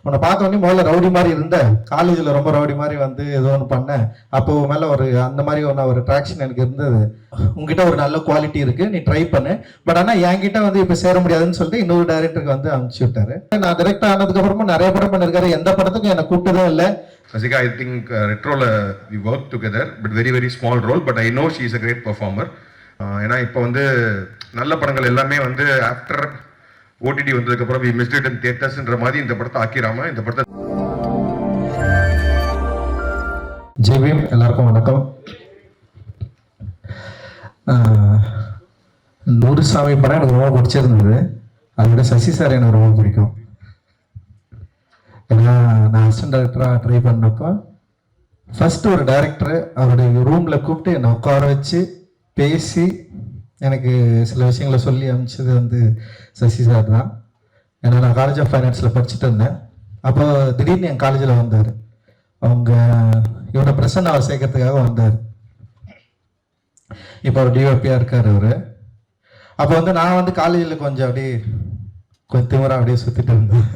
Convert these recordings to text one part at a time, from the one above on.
உன்னை பார்த்தோன்னே முதல்ல ரவுடி மாதிரி இருந்த, காலேஜில் ரொம்ப ரவுடி மாதிரி வந்து ஏதோ ஒன்று பண்ணேன். அப்போ மேலே ஒரு அந்த மாதிரி ஒரு அட்ராக்ஷன் எனக்கு இருந்தது. உங்ககிட்ட ஒரு நல்ல குவாலிட்டி இருக்குது, நீ ட்ரை பண்ணு. பட் ஆனால் என்கிட்ட வந்து இப்போ சேர முடியாதுன்னு சொல்லிட்டு இன்னொரு டைரக்டருக்கு வந்து அனுப்பிச்சு விட்டாரு. நான் டைரக்டர் ஆனதுக்கப்புறமா நிறைய படம் பண்ணியிருக்காரு. எந்த படத்துக்கும் என்னை கூப்பிட்டதும் இல்லை. Rasika, I think Retrola we worked together, but very small role, but I know she is a great performer. ஏன்னா இப்போ வந்து நல்ல படங்கள் எல்லாமே வந்து ஆஃப்டர் ஓடிடி வந்ததுக்கப்புறம் வி மிஸ்ட் இட் இன் தியேட்டர்ஸ்ன்ற மாதிரி இந்த படத்தை ஆக்கிராம இந்த படத்தை. ஜெய்பீம், எல்லாருக்கும் வணக்கம். நூறுசாமி படம் எனக்கு ரொம்ப பிடிச்சிருந்தது. அதை விட சசி சார் எனக்கு ரொம்ப பிடிக்கும். ஏன்னா நான் அசிஸ்டன்ட் டைரக்டராக ட்ரை பண்ணப்போ ஃபஸ்ட்டு ஒரு டைரக்டர் அவருடைய ரூமில் கூப்பிட்டு என்னை உட்கார வச்சு பேசி எனக்கு சில விஷயங்களை சொல்லி அனுப்பிச்சது வந்து சசி சார் தான். ஏன்னா நான் காலேஜ் ஆஃப் ஃபைனான்ஸில் படிச்சுட்டு இருந்தேன். அப்போ திடீர்னு என் காலேஜில் வந்தார். அவங்க இவரோட பிரசன்ன அவர் சேர்க்கறதுக்காக வந்தார். இப்போ அவர் டிஓபியாக இருக்கார் அவர். அப்போ வந்து நான் வந்து காலேஜில் கொஞ்சம் திமிராக அப்படியே சுற்றிட்டு இருந்தேன்.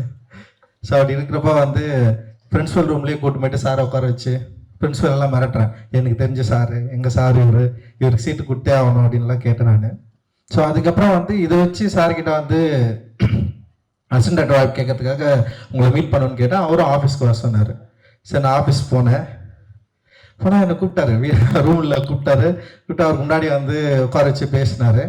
ஸோ அப்படி இருக்கிறப்ப வந்து பிரின்ஸிபல் ரூம்லேயே கூட்டு போயிட்டு சாரை உட்கார வச்சு பிரின்ஸிபல் எல்லாம் மிரட்டுறேன். எனக்கு தெரிஞ்ச சாரு, எங்கள் சார் இவருக்கு சீட்டு கொடுத்தே ஆகணும் அப்படின்லாம் கேட்டேன் நான். ஸோ அதுக்கப்புறம் வந்து இதை வச்சு சார்கிட்ட வந்து அசிஸ்டன்ட் டைரக்டர் கேட்கறதுக்காக உங்களை மீட் பண்ணணும்னு கேட்டேன். அவரும் ஆஃபீஸ்க்கு வர சொன்னார். சரி, நான் ஆஃபீஸ் போனேன். என்னை கூப்பிட்டாரு, ரூமில் கூப்பிட்டு அவருக்கு முன்னாடி வந்து உட்கார வச்சு பேசினார்.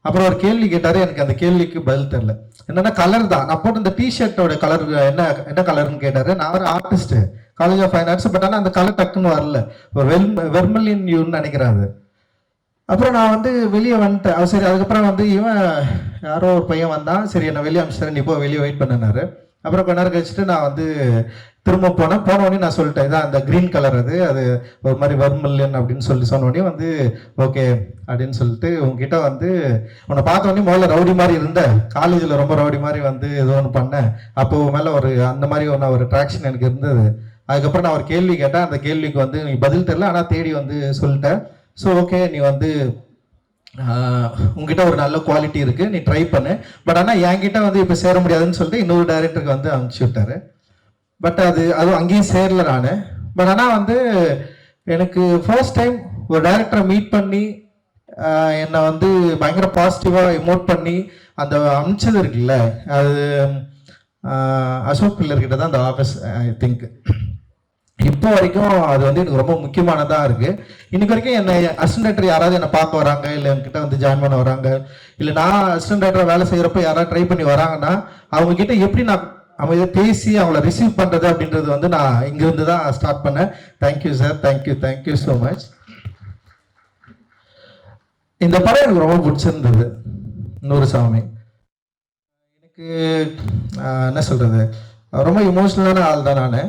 அப்புறம் ஒரு கேள்வி கேட்டார். எனக்கு அந்த கேள்விக்கு பதில் தெரில. என்னன்னா கலர் தான். நான் போட்டு இந்த டிஷர்ட்டோட கலர் என்ன கலர்னு கேட்டார். நான் ஒரு artist, college of finance. But ஆனால் அந்த கலர் டக்குன்னு வரல. ஒரு வெர்மலின் யூன்னு நினைக்கிறாரு. அப்புறம் நான் வந்து வெளியே வந்துட்டேன். சரி, அதுக்கப்புறம் வந்து இவன் யாரோ ஒரு பையன் வந்தான். சரி, என்னை வெளியே அனுப்பிச்சிட்டேன், நீ இப்போ வெளியே வெயிட் பண்ணினாரு. அப்புறம் கொஞ்ச நேரம் கழிச்சுட்டு நான் வந்து திரும்ப போனோடனே நான் சொல்லிட்டேன், இதான் அந்த க்ரீன் கலர், அது ஒரு மாதிரி வர்மல்யன் அப்படின்னு சொன்னோடனே வந்து ஓகே அப்படின்னு சொல்லிட்டு உங்ககிட்ட வந்து உன்னை பார்த்தோன்னே முதல்ல ரவுடி மாதிரி இருந்த, காலேஜில் ரொம்ப ரவுடி மாதிரி வந்து ஏதோ ஒன்று பண்ணேன். அப்போ மேலே அந்த மாதிரி ஒரு அட்ராக்ஷன் எனக்கு இருந்தது. அதுக்கப்புறம் நான் ஒரு கேள்வி கேட்டேன். அந்த கேள்விக்கு வந்து நீ பதில் தெரியல, ஆனால் தேடி வந்து சொல்லிட்டேன். ஸோ ஓகே, நீ வந்து உங்ககிட்ட ஒரு நல்ல குவாலிட்டி இருக்குது, நீ ட்ரை பண்ணு. பட் ஆனால் என்கிட்ட வந்து இப்போ சேர முடியாதுன்னு சொல்லிட்டு இன்னொரு டைரக்டருக்கு வந்து அனுப்பிச்சு விட்டாரு. பட் அதுவும் அங்கேயும் சேரல நான். பட் ஆனால் வந்து எனக்கு ஃபர்ஸ்ட் டைம் ஒரு டைரக்டரை மீட் பண்ணி என்னை வந்து பயங்கர பாசிட்டிவாக எமோட் பண்ணி அந்த அனுப்பிச்சது இருக்குல்ல, அது அசோக் பில்லர்கிட்ட தான் அந்த ஆஃபீஸ். ஐ திங்க் இப்போ வரைக்கும் அது வந்து எனக்கு ரொம்ப முக்கியமானதாக இருக்குது. இன்னைக்கு வரைக்கும் என்னை அசிஸ்டன்ட் டைரக்டர் யாராவது என்னை பார்க்க வராங்க, இல்லை என்கிட்ட வந்து ஜாயின் பண்ண வராங்க, இல்லை நான் அசிஸ்டன்ட் டைரக்டர் வேலை செய்கிறப்ப யாராவது ட்ரை பண்ணி வராங்கன்னா அவங்கக்கிட்ட எப்படி நான் அவங்க பேசி அவங்கள ரிசீவ் பண்ணுறது அப்படின்றது வந்து நான் இங்கிருந்து தான் ஸ்டார்ட் பண்ணேன். Thank you sir, thank you so much. இந்த படம் எனக்கு ரொம்ப பிடிச்சிருந்தது. நூறுசாமி எனக்கு என்ன சொல்கிறது, ரொம்ப இமோஷ்னலான ஆள் தான் நான்.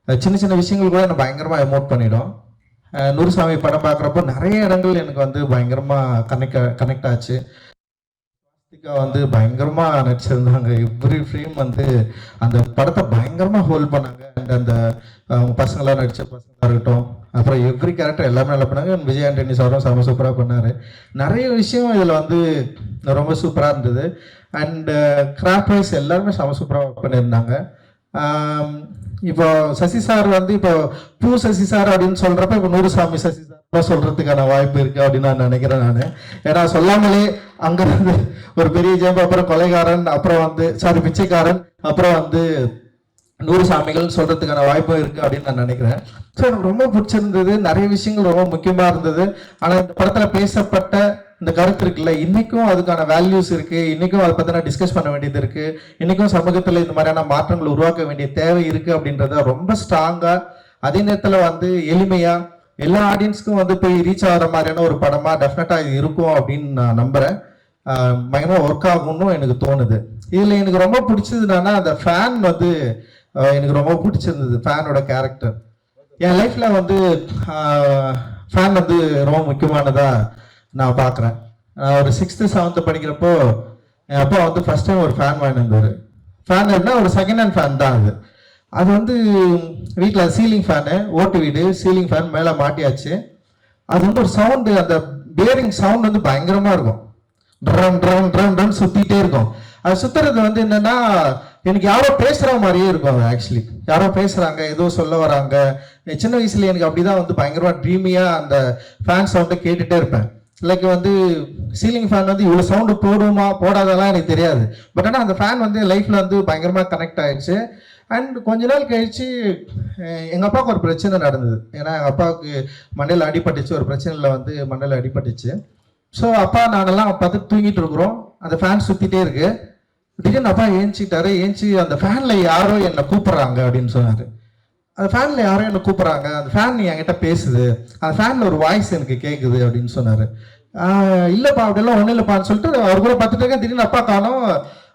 சின்ன சின்ன விஷயங்கள் கூட என்னை பயங்கரமாக எமோட் பண்ணிடும். நூறுசாமி படம் பார்க்குறப்போ நிறைய இடங்கள் எனக்கு வந்து பயங்கரமாக கனெக்ட் ஆச்சு. வந்து பயங்கரமாக நடிச்சிருந்தாங்க. எவ்ரி ஃப்ரேம் வந்து அந்த படத்தை பயங்கரமாக ஹோல்ட் பண்ணாங்க. அண்ட் அந்த அவங்க பசங்களாம் நடித்த பசங்களாக இருக்கட்டும், அப்புறம் எவ்ரி கேரக்டர் எல்லாமே நல்லா பண்ணாங்க. விஜய் ஆண்டனி சாரும் செம சூப்பராக பண்ணார். நிறைய விஷயம் இதில் வந்து ரொம்ப சூப்பராக இருந்தது. அண்டு கிராஃப்ட் வைஸ் எல்லாருமே செம சூப்பராக ஒர்க் பண்ணியிருந்தாங்க. இப்போ சசி சார் வந்து இப்போ சசி சார் அப்படின்னு சொல்கிறப்ப இப்போ நூறுசாமி சசி சார் சொல்கிறதுக்கான வாய்ப்பு இருக்குது அப்படின்னு நான் நினைக்கிறேன் நான். ஏன்னா சொல்லாமலே அங்கேருந்து ஒரு பெரிய ஜெயம், அப்புறம் கொலைகாரன், அப்புறம் வந்து பிச்சைக்காரன், அப்புறம் வந்து நூறுசாமிகள் சொல்கிறதுக்கான வாய்ப்பு இருக்குது அப்படின்னு நான் நினைக்கிறேன். ஸோ எனக்கு ரொம்ப பிடிச்சிருந்தது. நிறைய விஷயங்கள் ரொம்ப முக்கியமாக இருந்தது. ஆனால் இந்த படத்தில் பேசப்பட்ட இந்த கருத்து இருக்குல்ல, இன்றைக்கும் அதுக்கான வேல்யூஸ் இருக்குது. இன்றைக்கும் அதை பற்றி நான் டிஸ்கஸ் பண்ண வேண்டியது இருக்குது. இன்றைக்கும் சமூகத்தில் இந்த மாதிரியான மாற்றங்கள் உருவாக்க வேண்டிய தேவை இருக்குது அப்படின்றத ரொம்ப ஸ்ட்ராங்காக, அதே நேரத்தில் வந்து எளிமையாக எல்லா ஆடியன்ஸ்க்கும் வந்து போய் ரீச் ஆகிற மாதிரியான ஒரு படமாக டெஃபினட்டாக இது இருக்கும் அப்படின்னு நான் நம்புகிறேன். பயங்கரமாக ஒர்க் ஆகும்னு எனக்கு தோணுது. இதில் எனக்கு ரொம்ப பிடிச்சதுன்னா அந்த ஃபேன் வந்து எனக்கு ரொம்ப பிடிச்சிருந்தது. ஃபேனோட கேரக்டர் என் லைஃப்பில் வந்து ஃபேன் வந்து ரொம்ப முக்கியமானதாக நான் பார்க்குறேன். நான் ஒரு 6th 7th படிக்கிறப்போ என் அப்பா வந்து ஃபஸ்ட் டைம் ஒரு ஃபேன் வாங்கியிருந்தார். ஃபேன் இருந்தால் ஒரு செகண்ட் ஹேண்ட் ஃபேன் தான் அது வந்து வீட்டில் சீலிங் ஃபேனு, ஓட்டு வீடு, சீலிங் ஃபேன் மேலே மாட்டியாச்சு. அது வந்து ஒரு சவுண்டு, அந்த பேரிங் சவுண்ட் வந்து பயங்கரமாக இருக்கும். ட்ரம் ட்ரம் ட்ரம் ட்ரம் சுற்றிட்டே இருக்கும். அது சுத்துறது வந்து என்னன்னா எனக்கு யாரோ பேசுற மாதிரியே இருக்கும். அது ஆக்சுவலி யாரோ பேசுறாங்க, ஏதோ சொல்ல வராங்க. சின்ன வயசுல எனக்கு அப்படிதான் வந்து பயங்கரமா ட்ரீமியா அந்த ஃபேன் சவுண்டை கேட்டுட்டே இருப்பேன். லைக் வந்து சீலிங் ஃபேன் வந்து இவ்வளோ சவுண்டு போடுமா போடாதெல்லாம் எனக்கு தெரியாது. பட் ஆனால் அந்த ஃபேன் வந்து லைஃப்ல வந்து பயங்கரமாக கனெக்ட் ஆயிடுச்சு. அண்ட் கொஞ்ச நாள் கழிச்சு எங்கள் அப்பாவுக்கு ஒரு பிரச்சனை நடந்தது. ஏன்னா எங்கள் அப்பாவுக்கு மண்டையில் அடிபட்டுச்சு, ஒரு பிரச்சனையில் வந்து மண்டையில் அடிபட்டுச்சு. ஸோ அப்பா நாங்கெல்லாம் பார்த்து தூங்கிட்டு இருக்கிறோம், அந்த ஃபேன் சுற்றிட்டே இருக்கு. திடீர்னு அப்பா ஏஞ்சி அந்த ஃபேனில் யாரோ என்னை கூப்பிட்றாங்க அப்படின்னு சொன்னார். அந்த ஃபேனில் யாரோ என்னை கூப்பிட்றாங்க, அந்த ஃபேன் என்கிட்ட பேசுது, அந்த ஃபேனில் ஒரு வாய்ஸ் எனக்கு கேட்குது அப்படின்னு சொன்னார். இல்லைப்பா அப்படிலாம் ஒன்றும் இல்லைப்பான்னு சொல்லிட்டு அவர் கூட பார்த்துட்டு இருக்கேன். திடீர்னு அப்பா காணோம்.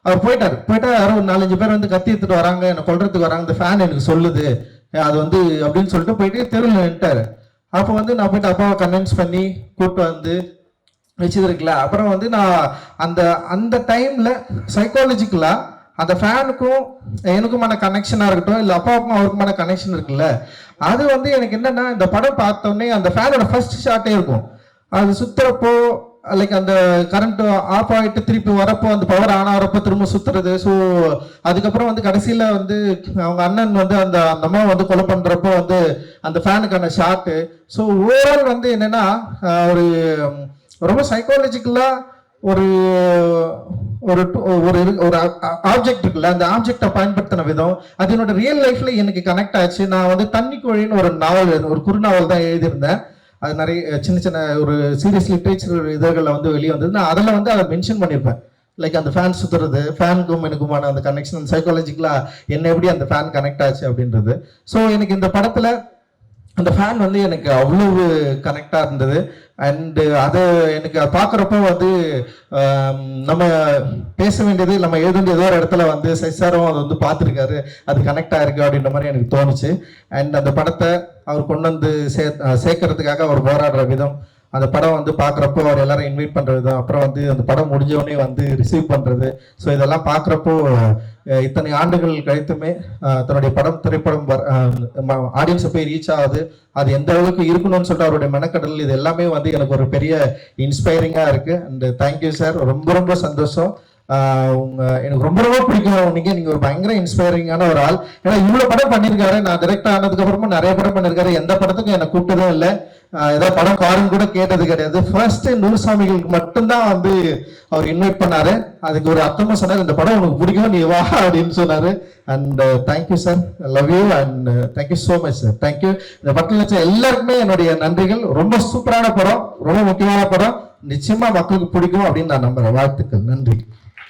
அவர் போயிட்டா யாரோ ஒரு 4-5 பேர் வந்து கத்தி எடுத்துட்டு வராங்க, என்னை கொல்றதுக்கு வராங்க, இந்த ஃபேன் எனக்கு சொல்லுது அது வந்து அப்படின்னு சொல்லிட்டு போயிட்டு தெருவில் நின்ட்டாரு. அப்போ வந்து நான் போயிட்டு அப்பாவை கன்வின்ஸ் பண்ணி கூப்பிட்டு வந்து வச்சது இருக்குல்ல. அப்புறம் வந்து நான் அந்த டைம்ல சைக்காலஜிக்கலா அந்த ஃபேனுக்கும் எனக்குமான கனெக்ஷனா இருக்கட்டும், இல்லை அப்பாவுக்கும் அவருக்குமான கனெக்ஷன் இருக்குல்ல, அது வந்து எனக்கு என்னன்னா இந்த படம் பார்த்தோன்னே அந்த ஃபேனோட ஃபர்ஸ்ட் ஷாட்டே இருக்கும். அது சுத்துறப்போ லைக் அந்த கரண்ட் ஆஃப் ஆகிட்டு திருப்பி வரப்போ அந்த பவர் ஆன் ஆகிறப்போ திரும்ப சுத்துறது. ஸோ அதுக்கப்புறம் வந்து கடைசியில் வந்து அவங்க அண்ணன் வந்து அந்த அம்மா வந்து கொலை பண்ணுறப்போ வந்து அந்த ஃபேனுக்கான ஷாட்டு. ஸோ ஓவரால் வந்து என்னன்னா ஒரு ரொம்ப சைக்காலஜிக்கலா ஒரு ஒரு ஒரு ஒரு ஆப்ஜெக்ட் இருக்குல்ல, அந்த ஆப்ஜெக்டை பயன்படுத்தின விதம் அது என்னோட ரியல் லைஃப்ல எனக்கு கனெக்ட் ஆச்சு. நான் வந்து தண்ணி கோழின்னு ஒரு நாவல், ஒரு குறுநாவல் தான் எழுதியிருந்தேன். அது நிறைய சின்ன ஒரு சீரியஸ் லிட்ரேச்சர் இதழ்களில் வந்து வெளியே வந்தது. நான் அதில் வந்து அதை மென்ஷன் பண்ணியிருப்பேன். லைக் அந்த ஃபேன் சுத்துறது, ஃபேனுக்கும் எனக்குமான அந்த கனெக்ஷன் சைக்காலஜிக்கலா என்ன எப்படி அந்த ஃபேன் கனெக்ட் ஆச்சு அப்படின்றது. ஸோ எனக்கு இந்த படத்துல அந்த ஃபேன் வந்து எனக்கு அவ்வளவு கனெக்டாக இருந்தது. அண்டு அதை எனக்கு பார்க்குறப்போ வந்து நம்ம பேச வேண்டியது நம்ம எழுத வேண்டிய ஏதோ ஒரு இடத்துல வந்து சைசாரும் அதை வந்து பார்த்துருக்காரு, அது கனெக்ட் ஆயிருக்கு அப்படின்ற மாதிரி எனக்கு தோணுச்சு. அண்ட் அந்த படத்தை அவர் கொண்டு வந்து சேர்க்கறதுக்காக அவர் போராடுற விதம், அந்த படம் வந்து பார்க்குறப்போ அவர் எல்லாரும் இன்வைட் பண்ணுறது, அப்புறம் வந்து அந்த படம் முடிஞ்சவொடனே வந்து ரிசீவ் பண்ணுறது. ஸோ இதெல்லாம் பார்க்குறப்போ இத்தனை ஆண்டுகள் கழித்துமே தன்னுடைய திரைப்படம் ஆடியன்ஸை போய் ரீச் ஆகுது, அது எந்த அளவுக்கு இருக்கணும்னு சொல்லிட்டு அவருடைய மெனக்கடல், இது எல்லாமே வந்து எனக்கு ஒரு பெரிய இன்ஸ்பைரிங்காக இருக்குது. அண்ட் தேங்க்யூ சார், ரொம்ப ரொம்ப சந்தோஷம். எனக்கு ரொம்ப ரொம்ப பிடிக்கும். நீங்க ஒரு பயங்கர இன்ஸ்பைரிங்கான ஒரு ஆள். ஏன்னா இவ்வளவு படம் பண்ணியிருக்காரு. நான் டைரக்டர் ஆனதுக்கு அப்புறமா நிறைய படம் பண்ணியிருக்காரு. எந்த படத்துக்கும் என்னை கூப்பிட்டதும் இல்லை, ஏதாவது படம் காரும் கூட கேட்டது கிடையாது. ஃபர்ஸ்ட் நூறுசாமிகளுக்கு மட்டும்தான் வந்து அவர் இன்வைட் பண்ணாரு. அதுக்கு ஒரு அர்த்தமா சொன்னார், இந்த படம் உனக்கு பிடிக்கும் நீ வா அப்படின்னு சொன்னாரு. And thank you sir, love you and thank you so much sir. Thank you. இந்த படத்தில் வச்ச எல்லாருக்குமே என்னுடைய நன்றிகள். ரொம்ப சூப்பரான படம், ரொம்ப முக்கியமான படம், நிச்சயமா மக்களுக்கு பிடிக்கும் அப்படின்னு நான் நம்புறேன். வாழ்த்துக்கள், நன்றி.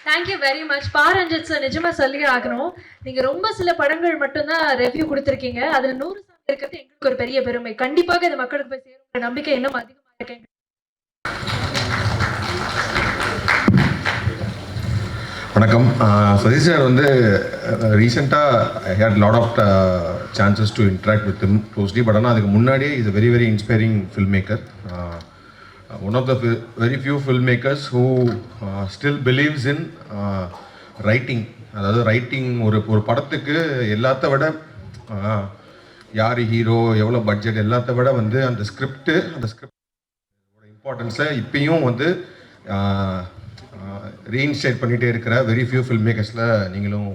Thank you very much. Ranjith sir, நிஜமா சொல்லி ஆகணும், நீங்க ரொம்ப சில படங்கள் மட்டும்தான் ரெவ்யூ கொடுத்துருக்கீங்க, அதுல 100 இருக்கிறது எங்களுக்கு ஒரு பெரிய பெருமை. கண்டிப்பாக இது மக்களுக்கு போய் சேரும் நம்பிக்கை இன்னும் அதிகமா இருக்கு. வணக்கம். சதீஷ் சார் வந்து ரீசெண்டாக I had lot of chances to interact with him closely. But ஆனால் அதுக்கு முன்னாடியே is a very inspiring filmmaker. One of the very few filmmakers who still believes in writing. அதாவது ரைட்டிங் ஒரு படத்துக்கு எல்லாத்த விட யார் ஹீரோ, எவ்வளோ பட்ஜெட், எல்லாத்த விட வந்து அந்த ஸ்கிரிப்ட் இம்பார்ட்டன்ஸை இப்பயும் வந்து ரீஇன்ஸ்டேட் பண்ணிகிட்டே இருக்கிற வெரி ஃபியூ ஃபில்ம் மேக்கர்ஸில் நீங்களும்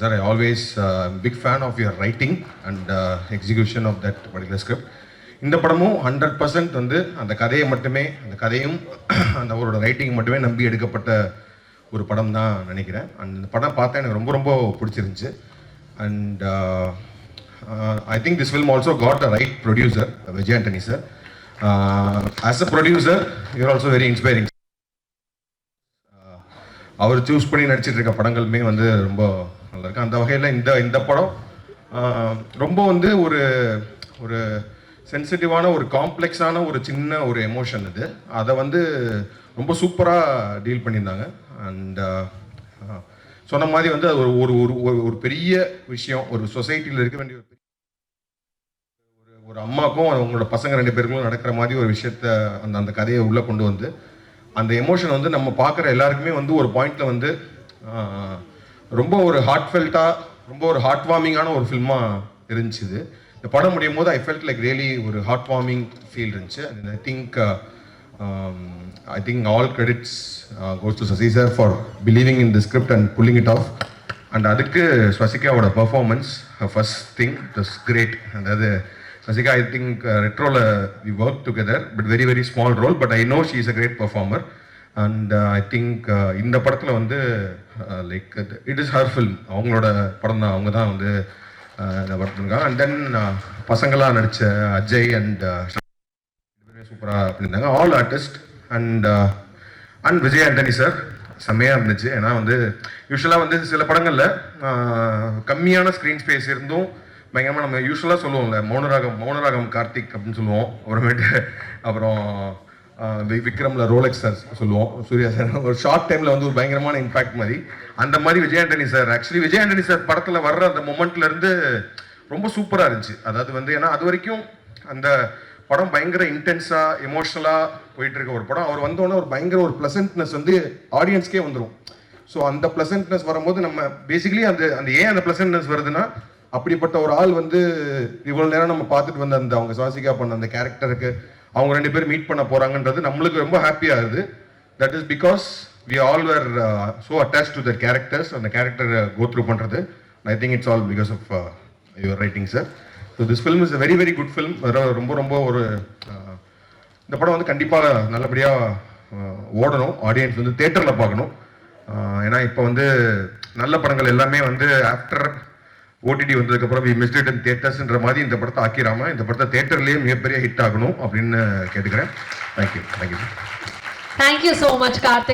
sir. I always big fan of your writing and execution of that particular script. இந்த படமும் 100% வந்து அந்த கதையை மட்டுமே, அந்த கதையும் அந்த அவரோட ரைட்டிங் மட்டுமே நம்பி எடுக்கப்பட்ட ஒரு படம் தான் நினைக்கிறேன். அண்ட் இந்த படம் பார்த்தா எனக்கு ரொம்ப ரொம்ப பிடிச்சிருந்துச்சு. And I think this film also got a right producer, Vijay Antony sir. As a producer you are also very inspiring. அவர் சூஸ் பண்ணி நடிச்சிட்டு இருக்க படங்களுமே வந்து ரொம்ப நல்லா இருக்கு. அந்த வகையில் இந்த படம் ரொம்ப வந்து ஒரு சென்சிட்டிவான ஒரு காம்ப்ளெக்ஸான ஒரு சின்ன ஒரு எமோஷன் இது. அதை வந்து ரொம்ப சூப்பராக டீல் பண்ணியிருந்தாங்க. அண்ட் சொன்ன மாதிரி வந்து அது ஒரு ஒரு பெரிய விஷயம், ஒரு சொசைட்டியில் இருக்க வேண்டிய ஒரு அம்மாக்கும் அவங்களோட பசங்க 2 பேருக்கும் நடக்கிற மாதிரி ஒரு விஷயத்த அந்த கதையை உள்ளே கொண்டு வந்து அந்த எமோஷன் வந்து நம்ம பார்க்குற எல்லாருக்குமே வந்து ஒரு பாயிண்டில் வந்து ரொம்ப ஒரு ஹார்ட்ஃபெல்ட்டாக, ரொம்ப ஒரு ஹார்ட் வார்மிங்கான ஒரு ஃபில்மாக இருந்துச்சு இது. இந்த படம் முடியும் போது ஐ ஃபெல்ட் லைக் ரியலி ஒரு ஹார்ட் வார்மிங் ஃபீல் இருந்துச்சு. And I think I think all credits goes to Sasi sir for believing in the script and pulling it off. And அதுக்கு ஸ்வசிகாவோட performance first thing it's great. அதாவது Swasika I think ரெட்ரோவில் we work together but very very small role, but I know she is a great performer. And I think இந்த படத்தில் வந்து like it is her film, அவங்களோட படம் தான், அவங்க தான் வந்து இந்த படத்துருக்காங்க. அண்ட் தென் பசங்களாக நடித்த அஜய் அண்ட் சூப்பராக பண்ணியிருந்தாங்க, all artist. And Vijay Antony sir செம்மையாக இருந்துச்சு. ஏன்னா வந்து யூஸ்வலாக வந்து சில படங்களில் கம்மியான ஸ்க்ரீன் ஸ்பேஸ் இருந்தும் பயங்கரமாக நம்ம யூஸ்வலாக சொல்லுவோம்ல, மௌனராகம் கார்த்திக் அப்படின்னு சொல்லுவோம். அப்புறமேட்டு அப்புறம் விக்ரமில் ரோலெக்ஸ் சார் சொல்லுவோம், சூர்யா சார் ஒரு ஷார்ட் டைமில் வந்து ஒரு பயங்கரமான இம்பாக்ட் மாதிரி. அந்த மாதிரி Vijay Antony sir, actually Vijay Antony sir படத்தில் வர்ற அந்த மொமெண்ட்லேருந்து ரொம்ப சூப்பராக இருந்துச்சு. அதாவது வந்து ஏன்னா அது வரைக்கும் அந்த படம் பயங்கர இன்டென்ஸாக எமோஷ்னலாக போயிட்டு இருக்க ஒரு படம், அவர் வந்தோடனே ஒரு பயங்கர ஒரு ப்ளசன்ட்னஸ் வந்து ஆடியன்ஸ்க்கே வந்துடும். ஸோ அந்த ப்ளசன்ட்னஸ் வரும்போது நம்ம பேசிக்கலி அந்த ஏன் அந்த ப்ளசன்ட்னஸ் வருதுன்னா, அப்படிப்பட்ட ஒரு ஆள் வந்து இவ்வளோ நேரம் நம்ம பார்த்துட்டு வந்த அந்த அவங்க சுவாசிகா பண்ண அந்த கேரக்டருக்கு அவங்க 2 பேரும் மீட் பண்ண போகிறாங்கன்றது நம்மளுக்கு ரொம்ப ஹாப்பியாக இருக்குது. That is because we all were so attach to the characters. அந்த கேரக்டரை கோ த்ரூ பண்ணுறது I think it's all because of your writing sir. So this film is a very very good film. ரொம்ப ரொம்ப ஒரு இந்த படம் வந்து கண்டிப்பாக நல்லபடியாக ஓடணும், ஆடியன்ஸ் வந்து தேட்டரில் பார்க்கணும். ஏன்னா இப்போ வந்து நல்ல படங்கள் எல்லாமே வந்து ஆஃப்டர் ஓடிடி வந்ததுக்கப்புறம் வி மிஸ்ட் இட் இன் தியேட்டர்ஸ்ன்ற மாதிரி இந்த படத்தை ஆக்கிராம இந்த படத்தை தேட்டர்லேயே மிகப்பெரிய ஹிட் ஆகணும் அப்படின்னு கேட்டுக்கிறேன். Thank you. Thank you so much Karthik.